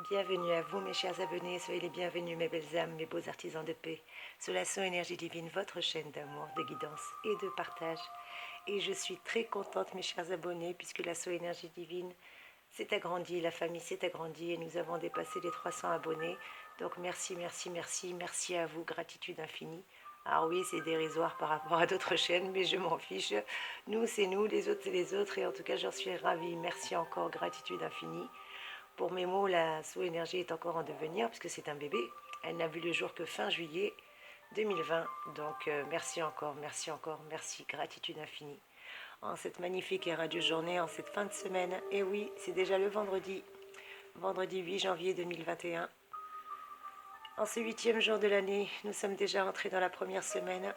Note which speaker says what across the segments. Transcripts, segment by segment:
Speaker 1: Bienvenue à vous mes chers abonnés, soyez les bienvenus mes belles âmes, mes beaux artisans de paix, sur la Son Énergie Divine, votre chaîne d'amour, de guidance et de partage. Et je suis très contente mes chers abonnés, puisque la Son Énergie Divine s'est agrandie, la famille s'est agrandie et nous avons dépassé les 300 abonnés. Donc merci, merci, merci, merci à vous, gratitude infinie. Alors oui, c'est dérisoire par rapport à d'autres chaînes, mais je m'en fiche. Nous, c'est nous, les autres, c'est les autres. Et en tout cas, j'en suis ravie. Merci encore, gratitude infinie. Pour mes mots, la Soul Énergie est encore en devenir, puisque c'est un bébé. Elle n'a vu le jour que fin juillet 2020. Donc merci encore, merci encore, merci, gratitude infinie. En cette magnifique et radieuse journée, en cette fin de semaine, et oui, c'est déjà le vendredi 8 janvier 2021. En ce 8e jour de l'année, nous sommes déjà entrés dans la première semaine.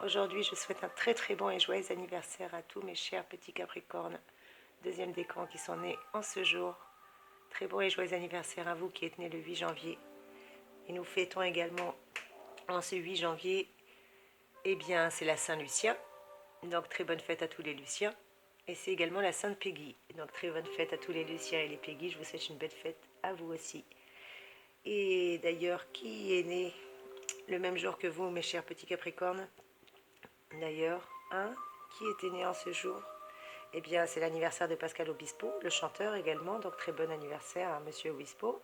Speaker 1: Aujourd'hui, je souhaite un très très bon et joyeux anniversaire à tous mes chers petits Capricornes, deuxième décan, qui sont nés en ce jour. Très bon et joyeux anniversaire à vous qui êtes nés le 8 janvier. Et nous fêtons également en ce 8 janvier, eh bien c'est la Saint-Lucien. Donc très bonne fête à tous les Luciens. Et c'est également la Sainte Peggy. Donc très bonne fête à tous les Luciens et les Peggy. Je vous souhaite une belle fête à vous aussi. Et d'ailleurs, qui est né le même jour que vous, mes chers petits Capricornes? D'ailleurs, qui était né en ce jour? Eh bien, c'est l'anniversaire de Pascal Obispo, le chanteur également, donc très bon anniversaire à Monsieur Obispo.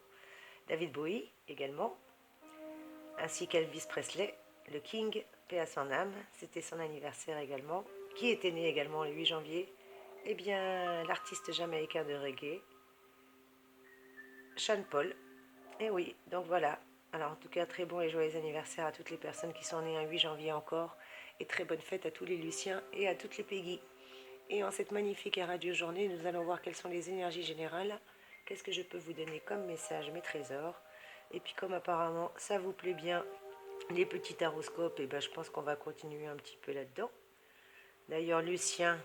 Speaker 1: David Bowie également, ainsi qu'Elvis Presley, le King, paix à son âme, c'était son anniversaire également. Qui était né également le 8 janvier? Eh bien, l'artiste jamaïcain de reggae, Sean Paul. Et oui, donc voilà. Alors en tout cas, très bon et joyeux anniversaire à toutes les personnes qui sont nées un 8 janvier encore, et très bonne fête à tous les Luciens et à toutes les Peggy. Et en cette magnifique et radieuse journée, nous allons voir quelles sont les énergies générales. Qu'est-ce que je peux vous donner comme message, mes trésors? Et puis comme apparemment ça vous plaît bien, les petits taroscopes, et ben je pense qu'on va continuer un petit peu là-dedans. D'ailleurs, Lucien,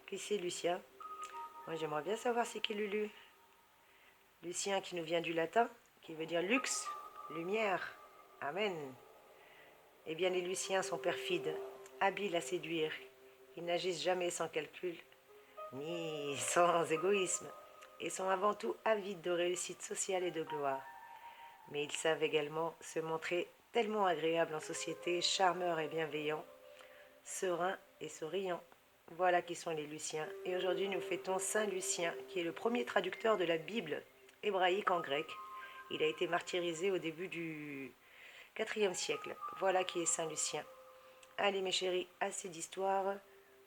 Speaker 1: qui c'est Lucien? Moi j'aimerais bien savoir c'est qui Lulu. Lucien qui nous vient du latin, qui veut dire lux, lumière. Amen. Eh bien les Luciens sont perfides, habiles à séduire. Ils n'agissent jamais sans calcul, ni sans égoïsme, et sont avant tout avides de réussite sociale et de gloire. Mais ils savent également se montrer tellement agréables en société, charmeurs et bienveillants, sereins et souriants. Voilà qui sont les Luciens. Et aujourd'hui, nous fêtons Saint Lucien, qui est le premier traducteur de la Bible hébraïque en grec. Il a été martyrisé au début du IVe siècle. Voilà qui est Saint Lucien. Allez mes chéris, assez d'histoire.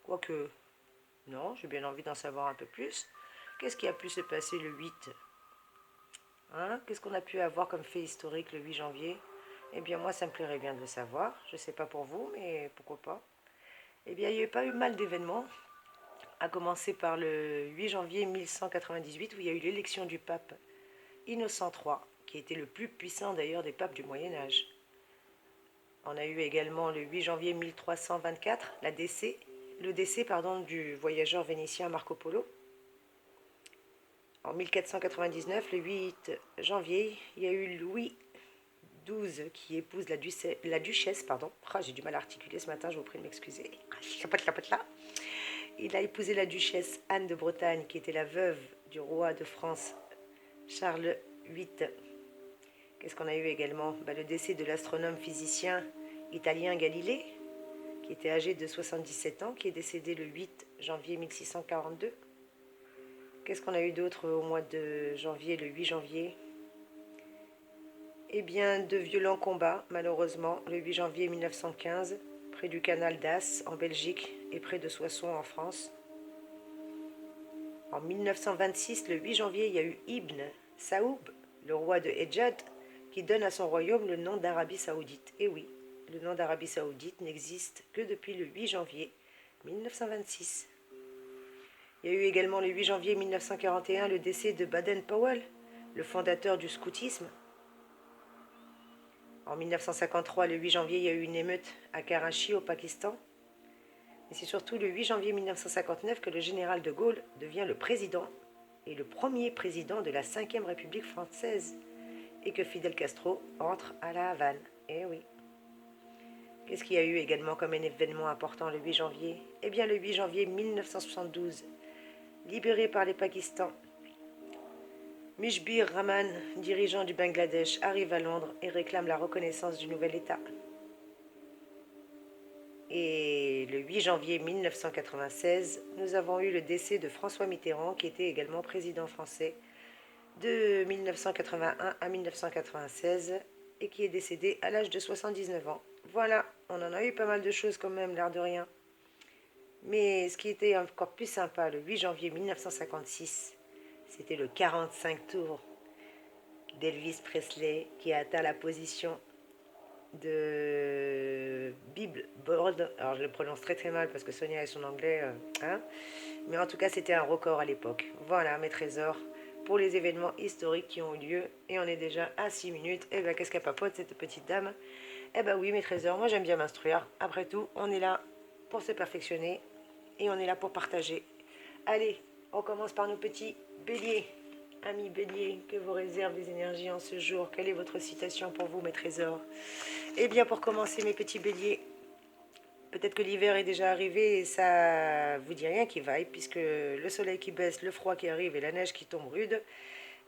Speaker 1: Quoique, non, j'ai bien envie d'en savoir un peu plus. Qu'est-ce qui a pu se passer le 8? Qu'est-ce qu'on a pu avoir comme fait historique le 8 janvier? Eh bien moi, ça me plairait bien de le savoir. Je ne sais pas pour vous, mais pourquoi pas. Eh bien, il n'y a pas eu mal d'événements, à commencer par le 8 janvier 1198, où il y a eu l'élection du pape Innocent III, qui était le plus puissant d'ailleurs des papes du Moyen-Âge. On a eu également le 8 janvier 1324 le décès du voyageur vénitien Marco Polo. En 1499, le 8 janvier, il y a eu Louis XII qui épouse la duchesse. J'ai du mal à articuler ce matin, je vous prie de m'excuser. Là. Il a épousé la duchesse Anne de Bretagne, qui était la veuve du roi de France Charles VIII. Qu'est-ce qu'on a eu également? Le décès de l'astronome physicien italien Galilée, qui était âgé de 77 ans, qui est décédé le 8 janvier 1642. Qu'est-ce qu'on a eu d'autre au mois de janvier, le 8 janvier? Eh bien, de violents combats, malheureusement, le 8 janvier 1915, près du canal d'As, en Belgique, et près de Soissons, en France. En 1926, le 8 janvier, il y a eu Ibn Saoub, le roi de Hedjad, qui donne à son royaume le nom d'Arabie Saoudite. Et oui, le nom d'Arabie Saoudite n'existe que depuis le 8 janvier 1926. Il y a eu également le 8 janvier 1941 le décès de Baden-Powell, le fondateur du scoutisme. En 1953, le 8 janvier, il y a eu une émeute à Karachi, au Pakistan. Et c'est surtout le 8 janvier 1959 que le général de Gaulle devient le président, et le premier président de la 5e République française, et que Fidel Castro entre à la Havane. Eh oui. Qu'est-ce qu'il y a eu également comme un événement important le 8 janvier? Eh bien, le 8 janvier 1972, libéré par les Pakistans, Mujibur Rahman, dirigeant du Bangladesh, arrive à Londres et réclame la reconnaissance du nouvel État. Et le 8 janvier 1996, nous avons eu le décès de François Mitterrand, qui était également président français de 1981 à 1996 et qui est décédé à l'âge de 79 ans. Voilà, on en a eu pas mal de choses quand même, l'air de rien. Mais ce qui était encore plus sympa, le 8 janvier 1956, c'était le 45 tours d'Elvis Presley qui a atteint la position de Billboard. Alors je le prononce très très mal parce que Sonia et son anglais, hein. Mais en tout cas c'était un record à l'époque. Voilà mes trésors pour les événements historiques qui ont eu lieu. Et on est déjà à 6 minutes. Et ben qu'est-ce qu'elle papote cette petite dame? Eh ben oui mes trésors, moi j'aime bien m'instruire. Après tout, on est là pour se perfectionner et on est là pour partager. Allez, on commence par nos petits béliers. Amis béliers, que vous réservent les énergies en ce jour? Quelle est votre citation pour vous mes trésors? Eh bien pour commencer mes petits béliers, peut-être que l'hiver est déjà arrivé et ça vous dit rien qui vaille, puisque le soleil qui baisse, le froid qui arrive et la neige qui tombe rude,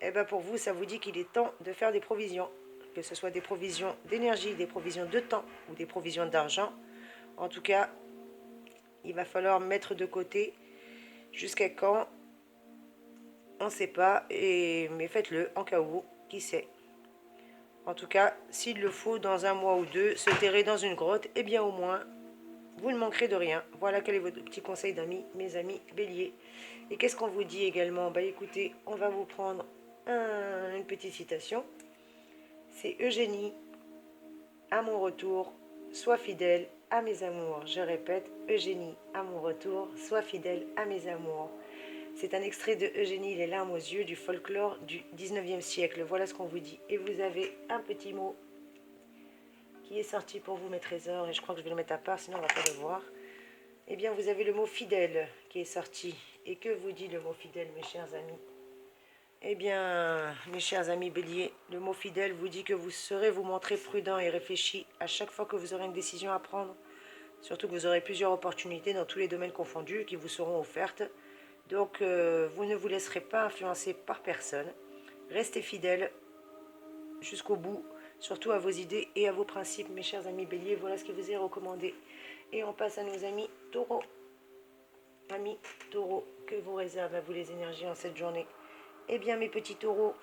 Speaker 1: eh bien pour vous ça vous dit qu'il est temps de faire des provisions, que ce soit des provisions d'énergie, des provisions de temps ou des provisions d'argent. En tout cas, il va falloir mettre de côté. Jusqu'à quand? On ne sait pas, mais faites-le en cas où, qui sait. En tout cas, s'il le faut, dans un mois ou deux, se terrer dans une grotte, eh bien au moins, vous ne manquerez de rien. Voilà quel est votre petit conseil d'amis, mes amis béliers. Et qu'est-ce qu'on vous dit également? Bah écoutez, on va vous prendre une petite citation. C'est Eugénie, à mon retour, sois fidèle à mes amours. Je répète, Eugénie, à mon retour, sois fidèle à mes amours. C'est un extrait de Eugénie, les larmes aux yeux, du folklore du 19e siècle. Voilà ce qu'on vous dit. Et vous avez un petit mot qui est sorti pour vous, mes trésors, et je crois que je vais le mettre à part, sinon on ne va pas le voir. Eh bien, vous avez le mot fidèle qui est sorti. Et que vous dit le mot fidèle, mes chers amis? Eh bien, mes chers amis béliers, le mot fidèle vous dit que vous saurez vous montrer prudent et réfléchi à chaque fois que vous aurez une décision à prendre. Surtout que vous aurez plusieurs opportunités dans tous les domaines confondus qui vous seront offertes. Donc, vous ne vous laisserez pas influencer par personne. Restez fidèles jusqu'au bout, surtout à vos idées et à vos principes, mes chers amis béliers. Voilà ce qui vous est recommandé. Et on passe à nos amis taureaux. Amis taureaux, que vous réservent à vous les énergies en cette journée? Eh bien, mes petits taureaux,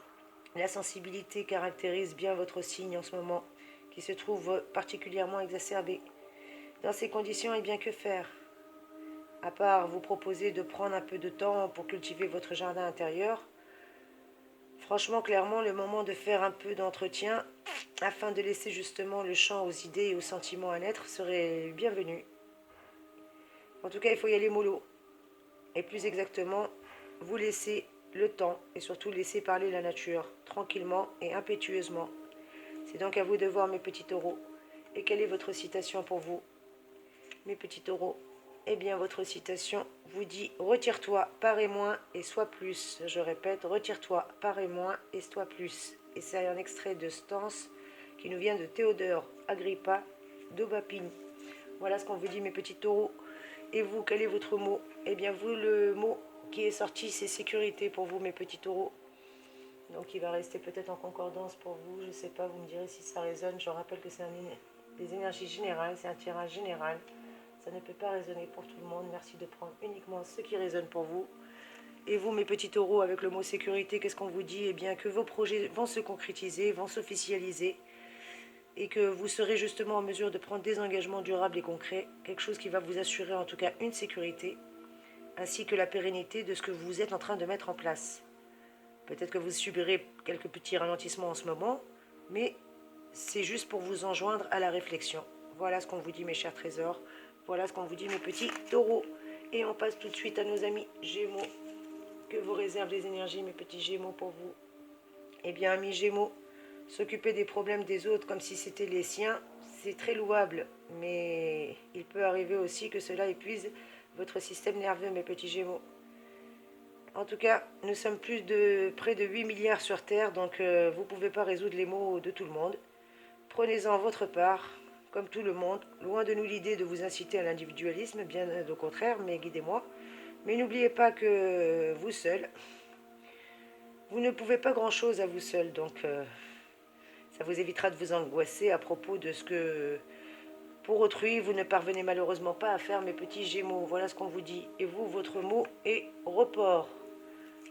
Speaker 1: la sensibilité caractérise bien votre signe en ce moment, qui se trouve particulièrement exacerbé. Dans ces conditions, eh bien, que faire? À part vous proposer de prendre un peu de temps pour cultiver votre jardin intérieur, franchement, clairement, le moment de faire un peu d'entretien afin de laisser justement le champ aux idées et aux sentiments à naître serait bienvenu. En tout cas, il faut y aller mollo. Et plus exactement, vous laisser le temps et surtout laisser parler la nature, tranquillement et impétueusement. C'est donc à vous de voir, mes petits taureaux. Et quelle est votre citation pour vous, mes petits taureaux? Eh bien, votre citation vous dit « Retire-toi, parais moins et sois plus ». Je répète, « Retire-toi, parais moins et sois plus ». Et c'est un extrait de Stance qui nous vient de Théodore Agrippa d'Aubapine. Voilà ce qu'on vous dit, mes petits taureaux. Et vous, quel est votre mot? Eh bien, vous, le mot qui est sorti, c'est sécurité pour vous, mes petits taureaux. Donc, il va rester peut-être en concordance pour vous. Je ne sais pas, vous me direz si ça résonne. Je rappelle que c'est des énergies générales, c'est un tirage général. Ça ne peut pas résonner pour tout le monde. Merci de prendre uniquement ce qui résonne pour vous. Et vous, mes petits taureaux, avec le mot sécurité, qu'est-ce qu'on vous dit? Eh bien, que vos projets vont se concrétiser, vont s'officialiser. Et que vous serez justement en mesure de prendre des engagements durables et concrets. Quelque chose qui va vous assurer en tout cas une sécurité, ainsi que la pérennité de ce que vous êtes en train de mettre en place. Peut-être que vous subirez quelques petits ralentissements en ce moment, mais c'est juste pour vous enjoindre à la réflexion. Voilà ce qu'on vous dit, mes chers trésors. Voilà ce qu'on vous dit, mes petits taureaux. Et on passe tout de suite à nos amis Gémeaux. Que vous réservent les énergies, mes petits Gémeaux, pour vous? Eh bien, amis Gémeaux, s'occuper des problèmes des autres comme si c'était les siens, c'est très louable. Mais il peut arriver aussi que cela épuise votre système nerveux, mes petits Gémeaux. En tout cas, nous sommes près de 8 milliards sur Terre, donc vous ne pouvez pas résoudre les maux de tout le monde. Prenez-en votre part, comme tout le monde. Loin de nous l'idée de vous inciter à l'individualisme, bien au contraire, mais guidez-moi. Mais n'oubliez pas que vous seul, Vous ne pouvez pas grand-chose à vous seul, donc ça vous évitera de vous angoisser à propos de ce que, pour autrui, vous ne parvenez malheureusement pas à faire, mes petits Gémeaux. Voilà ce qu'on vous dit. Et vous, votre mot est report.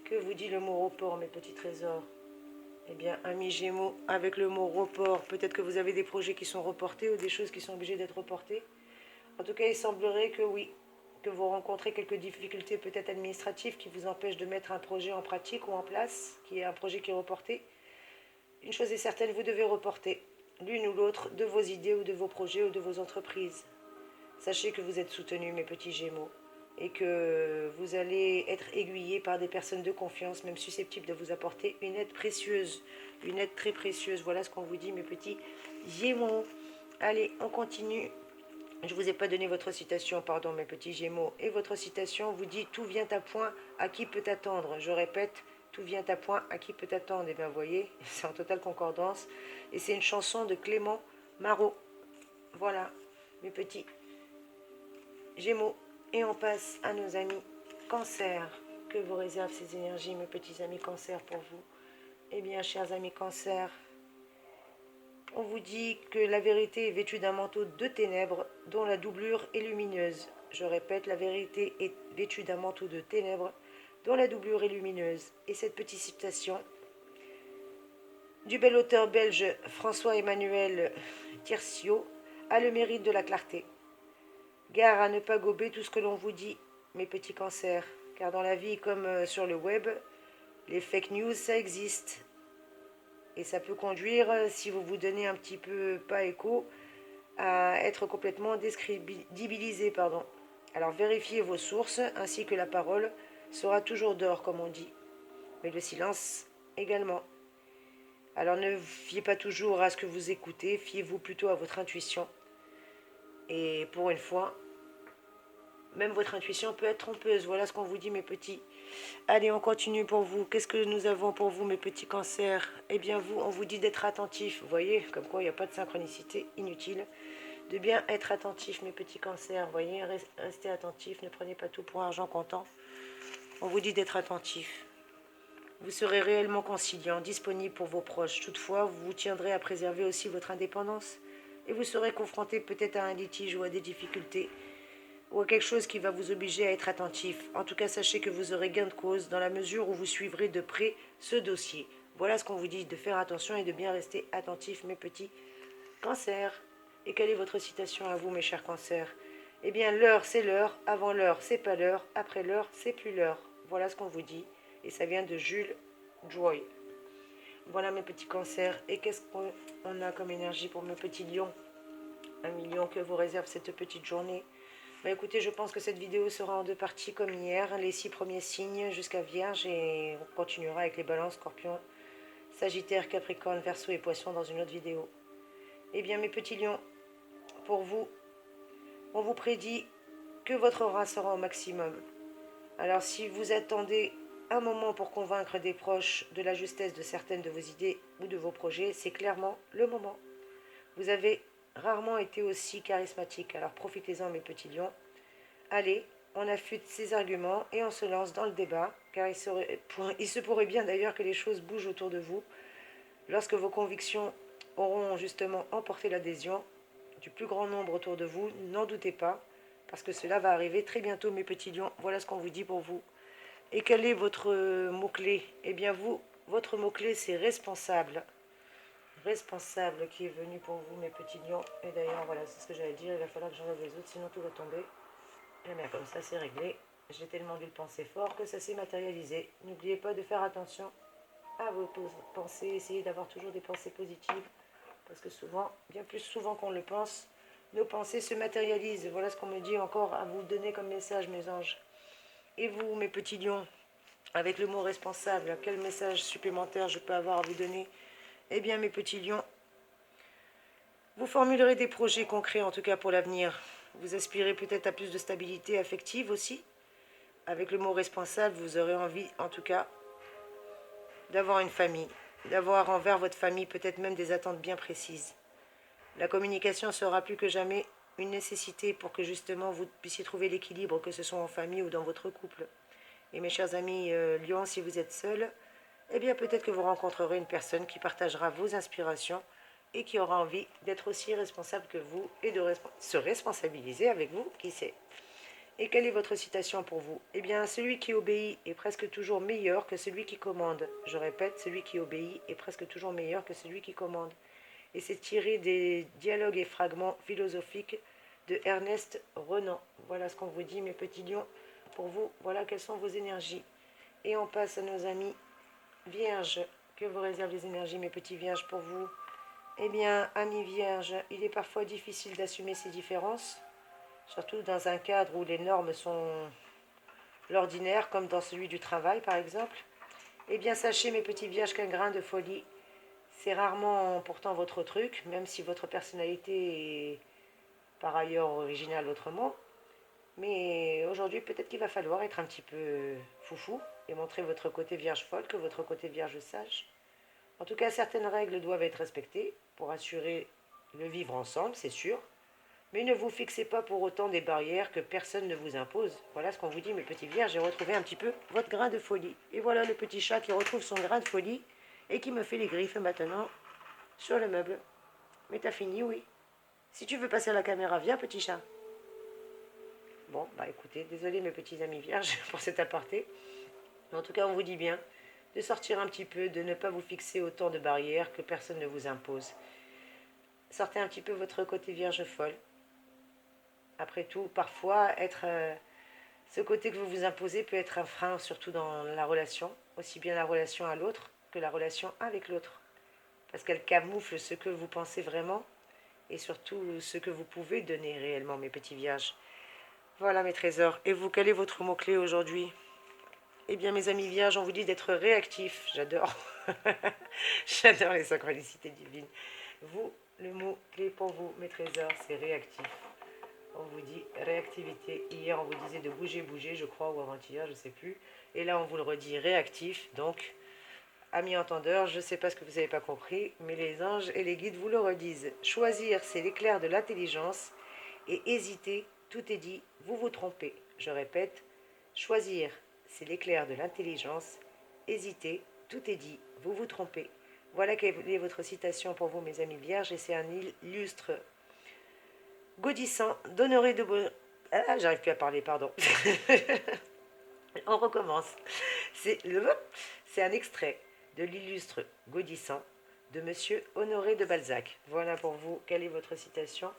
Speaker 1: Que vous dit le mot report, mes petits trésors? Eh bien, amis Gémeaux, avec le mot report, peut-être que vous avez des projets qui sont reportés ou des choses qui sont obligées d'être reportées. En tout cas, il semblerait que oui, que vous rencontrez quelques difficultés peut-être administratives qui vous empêchent de mettre un projet en pratique ou en place, qui est un projet qui est reporté. Une chose est certaine, vous devez reporter l'une ou l'autre de vos idées ou de vos projets ou de vos entreprises. Sachez que vous êtes soutenus, mes petits Gémeaux, et que vous allez être aiguillés par des personnes de confiance, même susceptibles de vous apporter une aide précieuse, une aide très précieuse. Voilà ce qu'on vous dit, mes petits Gémeaux. Allez, on continue. Je ne vous ai pas donné votre citation, pardon, mes petits Gémeaux. Et votre citation vous dit « Tout vient à point, à qui peut attendre ?» Je répète, « Tout vient à point, à qui peut attendre ?» Eh bien, vous voyez, c'est en totale concordance. Et c'est une chanson de Clément Marot. Voilà, mes petits Gémeaux. Et on passe à nos amis Cancer. Que vous réservent ces énergies, mes petits amis Cancer, pour vous? Eh bien, chers amis Cancer, on vous dit que la vérité est vêtue d'un manteau de ténèbres dont la doublure est lumineuse. Je répète, la vérité est vêtue d'un manteau de ténèbres dont la doublure est lumineuse. Et cette petite citation du bel auteur belge François-Emmanuel Tirsiot a le mérite de la clarté. Gare à ne pas gober tout ce que l'on vous dit, mes petits cancers, car dans la vie comme sur le web, les fake news, ça existe. Et ça peut conduire, si vous vous donnez un petit peu pas écho, à être complètement décrédibilisé. Alors vérifiez vos sources, ainsi que la parole sera toujours d'or, comme on dit. Mais le silence également. Alors ne fiez pas toujours à ce que vous écoutez, fiez-vous plutôt à votre intuition. Et pour une fois, même votre intuition peut être trompeuse. Voilà ce qu'on vous dit, mes petits. Allez, on continue pour vous. Qu'est-ce que nous avons pour vous, mes petits cancers? Eh bien, vous, on vous dit d'être attentif. Vous voyez, comme quoi il n'y a pas de synchronicité inutile. De bien être attentif, mes petits cancers. Vous voyez, restez attentifs, ne prenez pas tout pour argent comptant. On vous dit d'être attentif. Vous serez réellement conciliant, disponible pour vos proches. Toutefois, vous vous tiendrez à préserver aussi votre indépendance. Et vous serez confronté peut-être à un litige ou à des difficultés ou à quelque chose qui va vous obliger à être attentif. En tout cas, sachez que vous aurez gain de cause dans la mesure où vous suivrez de près ce dossier. Voilà ce qu'on vous dit, de faire attention et de bien rester attentif, mes petits cancers. Et quelle est votre citation à vous, mes chers cancers? Eh bien, l'heure, c'est l'heure. Avant l'heure, c'est pas l'heure. Après l'heure, c'est plus l'heure. Voilà ce qu'on vous dit. Et ça vient de Jules Joy. Voilà, mes petits cancers. Et qu'est-ce qu'on a comme énergie pour mes petits lions? Un million que vous réserve cette petite journée. Bah écoutez, je pense que cette vidéo sera en deux parties comme hier, les 6 premiers signes jusqu'à Vierge, et on continuera avec les balances, Scorpion, Sagittaire, Capricorne, Verseau et Poisson dans une autre vidéo. Eh bien mes petits lions, pour vous, on vous prédit que votre aura sera au maximum. Alors si vous attendez un moment pour convaincre des proches de la justesse de certaines de vos idées ou de vos projets, c'est clairement le moment. Vous avez rarement été aussi charismatique, alors profitez-en mes petits lions. Allez, on affûte ses arguments et on se lance dans le débat, car il se pourrait bien d'ailleurs que les choses bougent autour de vous lorsque vos convictions auront justement emporté l'adhésion du plus grand nombre autour de vous. N'en doutez pas, parce que cela va arriver très bientôt, mes petits lions. Voilà ce qu'on vous dit pour vous. Et quel est votre mot-clé? Eh bien vous, votre mot-clé c'est responsable. Responsable qui est venu pour vous, mes petits lions. Et d'ailleurs, voilà, c'est ce que j'allais dire, il va falloir que j'enlève les autres, sinon tout va tomber. Et bien comme ça, c'est réglé. J'ai tellement dû le penser fort que ça s'est matérialisé. N'oubliez pas de faire attention à vos pensées. Essayez d'avoir toujours des pensées positives. Parce que souvent, bien plus souvent qu'on le pense, nos pensées se matérialisent. Voilà ce qu'on me dit encore à vous donner comme message, mes anges. Et vous, mes petits lions, avec le mot responsable, quel message supplémentaire je peux avoir à vous donner? Eh bien, mes petits lions, vous formulerez des projets concrets, en tout cas pour l'avenir. Vous aspirez peut-être à plus de stabilité affective aussi. Avec le mot responsable, vous aurez envie, en tout cas, d'avoir une famille, d'avoir envers votre famille peut-être même des attentes bien précises. La communication sera plus que jamais une nécessité pour que justement vous puissiez trouver l'équilibre, que ce soit en famille ou dans votre couple. Et mes chers amis Lions, si vous êtes seuls, eh bien peut-être que vous rencontrerez une personne qui partagera vos inspirations et qui aura envie d'être aussi responsable que vous et de se responsabiliser avec vous, qui sait. Et quelle est votre citation pour vous? Eh bien, celui qui obéit est presque toujours meilleur que celui qui commande. Je répète, celui qui obéit est presque toujours meilleur que celui qui commande. Et c'est tiré des dialogues et fragments philosophiques de Ernest Renan. Voilà ce qu'on vous dit, mes petits lions. Pour vous, voilà quelles sont vos énergies. Et on passe à nos amis vierges. Que vous réservent les énergies, mes petits vierges, pour vous? Eh bien, amis vierges, il est parfois difficile d'assumer ces différences, surtout dans un cadre où les normes sont l'ordinaire, comme dans celui du travail, par exemple. Eh bien, sachez, mes petits vierges, qu'un grain de folie, c'est rarement pourtant votre truc, même si votre personnalité est par ailleurs originale autrement. Mais aujourd'hui, peut-être qu'il va falloir être un petit peu foufou et montrer votre côté vierge folle que votre côté vierge sage. En tout cas, certaines règles doivent être respectées pour assurer le vivre ensemble, c'est sûr. Mais ne vous fixez pas pour autant des barrières que personne ne vous impose. Voilà ce qu'on vous dit, mes petits vierges. J'ai retrouvé un petit peu votre grain de folie. Et voilà le petit chat qui retrouve son grain de folie et qui me fait les griffes maintenant sur le meuble. Mais t'as fini, oui. Si tu veux passer à la caméra, viens, petit chat. Bon, bah écoutez, désolé mes petits amis vierges pour cet aparté. Mais en tout cas, on vous dit bien de sortir un petit peu, de ne pas vous fixer autant de barrières que personne ne vous impose. Sortez un petit peu votre côté vierge folle. Après tout, parfois, ce côté que vous vous imposez peut être un frein, surtout dans la relation, aussi bien la relation à l'autre que la relation avec l'autre. Parce qu'elle camoufle ce que vous pensez vraiment et surtout ce que vous pouvez donner réellement, mes petits vierges. Voilà mes trésors. Et vous, quel est votre mot-clé aujourd'hui? Eh bien, mes amis vierges, on vous dit d'être réactifs. J'adore. J'adore les synchronicités divines. Vous, le mot-clé pour vous, mes trésors, c'est réactif. On vous dit réactivité. Hier, on vous disait de bouger, bouger, je crois, ou avant-hier, je ne sais plus. Et là, on vous le redit réactif. Donc, amis entendeurs, je ne sais pas ce que vous n'avez pas compris, mais les anges et les guides vous le redisent. Choisir, c'est l'éclair de l'intelligence. Et hésiter, tout est dit, vous vous trompez. Je répète, choisir, c'est l'éclair de l'intelligence. Hésiter, tout est dit, vous vous trompez. Voilà quelle est votre citation pour vous, mes amis vierges, et c'est un illustre gaudissant d'Honoré de Bon... Ah, j'arrive plus à parler, pardon. On recommence. C'est un extrait de l'illustre gaudissant de Monsieur Honoré de Balzac. Voilà pour vous, quelle est votre citation,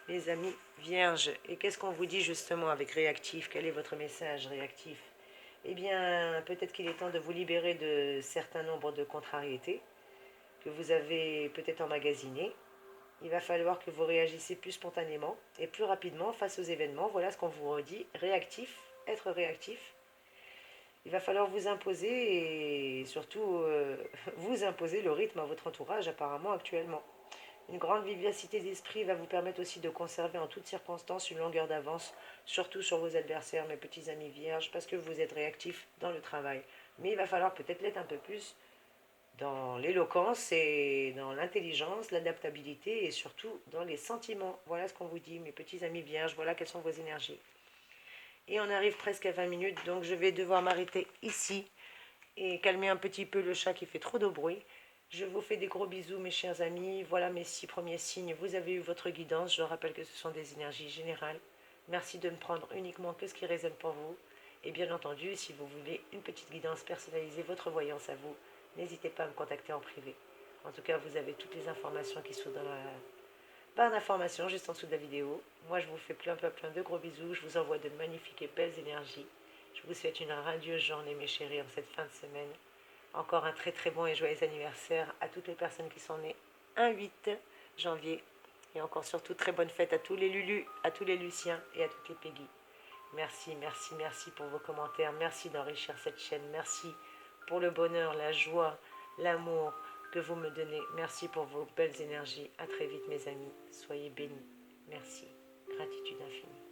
Speaker 1: mes amis vierges. Et qu'est-ce qu'on vous dit justement avec réactif? Quel est votre message réactif? Eh bien, peut-être qu'il est temps de vous libérer de certains nombres de contrariétés que vous avez peut-être emmagasinés. Il va falloir que vous réagissiez plus spontanément et plus rapidement face aux événements. Voilà ce qu'on vous redit. Réactif, être réactif. Il va falloir vous imposer et surtout vous imposer le rythme à votre entourage apparemment actuellement. Une grande vivacité d'esprit va vous permettre aussi de conserver en toutes circonstances une longueur d'avance, surtout sur vos adversaires, mes petits amis vierges, parce que vous êtes réactifs dans le travail. Mais il va falloir peut-être l'être un peu plus dans l'éloquence et dans l'intelligence, l'adaptabilité et surtout dans les sentiments. Voilà ce qu'on vous dit, mes petits amis vierges, voilà quelles sont vos énergies. Et on arrive presque à 20 minutes, donc je vais devoir m'arrêter ici et calmer un petit peu le chat qui fait trop de bruit. Je vous fais des gros bisous, mes chers amis. Voilà mes 6 premiers signes. Vous avez eu votre guidance. Je rappelle que ce sont des énergies générales. Merci de ne prendre uniquement que ce qui résonne pour vous. Et bien entendu, si vous voulez une petite guidance personnalisée, votre voyance à vous, n'hésitez pas à me contacter en privé. En tout cas, vous avez toutes les informations qui sont dans la barre d'informations juste en dessous de la vidéo. Moi, je vous fais plein de gros bisous. Je vous envoie de magnifiques et belles énergies. Je vous souhaite une radieuse journée, mes chéris, en cette fin de semaine. Encore un très bon et joyeux anniversaire à toutes les personnes qui sont nées un 8 janvier. Et encore surtout, très bonne fête à tous les Lulus, à tous les Luciens et à toutes les Peggy. Merci pour vos commentaires. Merci d'enrichir cette chaîne. Merci pour le bonheur, la joie, l'amour que vous me donnez. Merci pour vos belles énergies. À très vite, mes amis. Soyez bénis. Merci. Gratitude infinie.